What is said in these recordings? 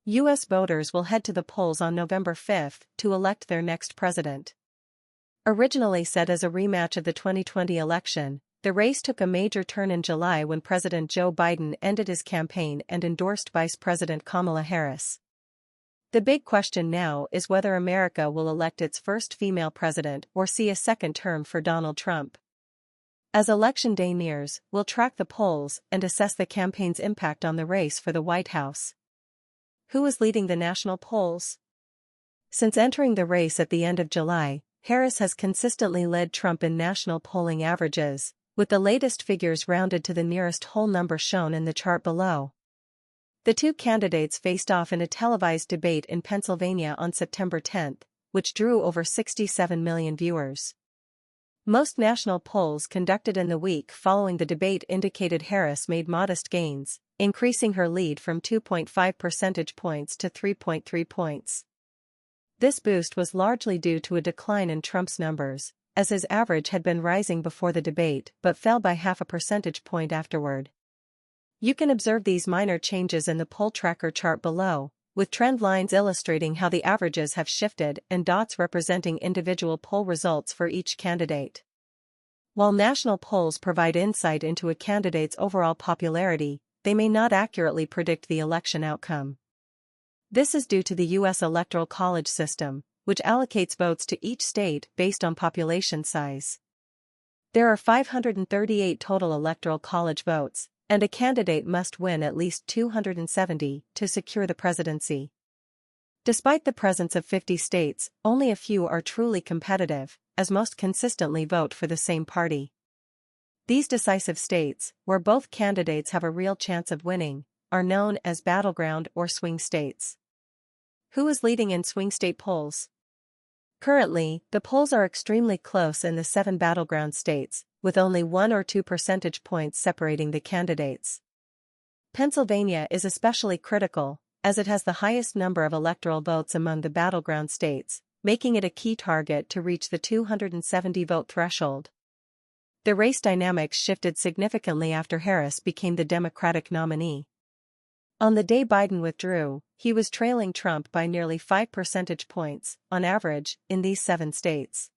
U.S. voters will head to the polls on November 5 to elect their next president. Originally set as a rematch of the 2020 election, the race took a major turn in July when President Joe Biden ended his campaign and endorsed Vice President Kamala Harris. The big question now is whether America will elect its first female president or see a second term for Donald Trump. As Election Day nears, we'll track the polls and assess the campaign's impact on the race for the White House. Who is leading the national polls? Since entering the race at the end of July, Harris has consistently led Trump in national polling averages, with the latest figures rounded to the nearest whole number shown in the chart below. The two candidates faced off in a televised debate in Pennsylvania on September 10, which drew over 67 million viewers. Most national polls conducted in the week following the debate indicated Harris made modest gains, increasing her lead from 2.5 percentage points to 3.3 points. This boost was largely due to a decline in Trump's numbers, as his average had been rising before the debate but fell by half a percentage point afterward. You can observe these minor changes in the poll tracker chart below, with trend lines illustrating how the averages have shifted and dots representing individual poll results for each candidate. While national polls provide insight into a candidate's overall popularity, they may not accurately predict the election outcome. This is due to the U.S. Electoral College system, which allocates votes to each state based on population size. There are 538 total Electoral College votes, and a candidate must win at least 270 to secure the presidency. Despite the presence of 50 states, only a few are truly competitive, as most consistently vote for the same party. These decisive states, where both candidates have a real chance of winning, are known as battleground or swing states. Who is leading in swing state polls? Currently, the polls are extremely close in the 7 battleground states, with only 1 or 2 percentage points separating the candidates. Pennsylvania is especially critical, as it has the highest number of electoral votes among the battleground states, making it a key target to reach the 270 vote threshold. The race dynamics shifted significantly after Harris became the Democratic nominee. On the day Biden withdrew, he was trailing Trump by nearly 5 percentage points, on average, in these 7 states.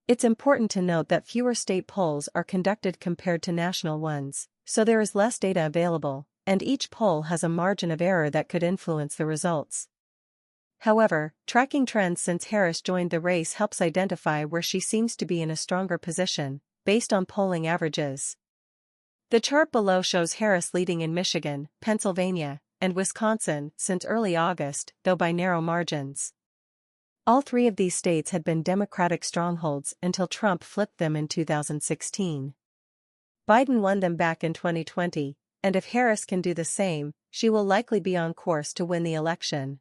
It's important to note that fewer state polls are conducted compared to national ones, so there is less data available, and each poll has a margin of error that could influence the results. However, tracking trends since Harris joined the race helps identify where she seems to be in a stronger position, based on polling averages. The chart below shows Harris leading in Michigan, Pennsylvania, and Wisconsin since early August, though by narrow margins. All 3 of these states had been Democratic strongholds until Trump flipped them in 2016. Biden won them back in 2020, and if Harris can do the same, she will likely be on course to win the election.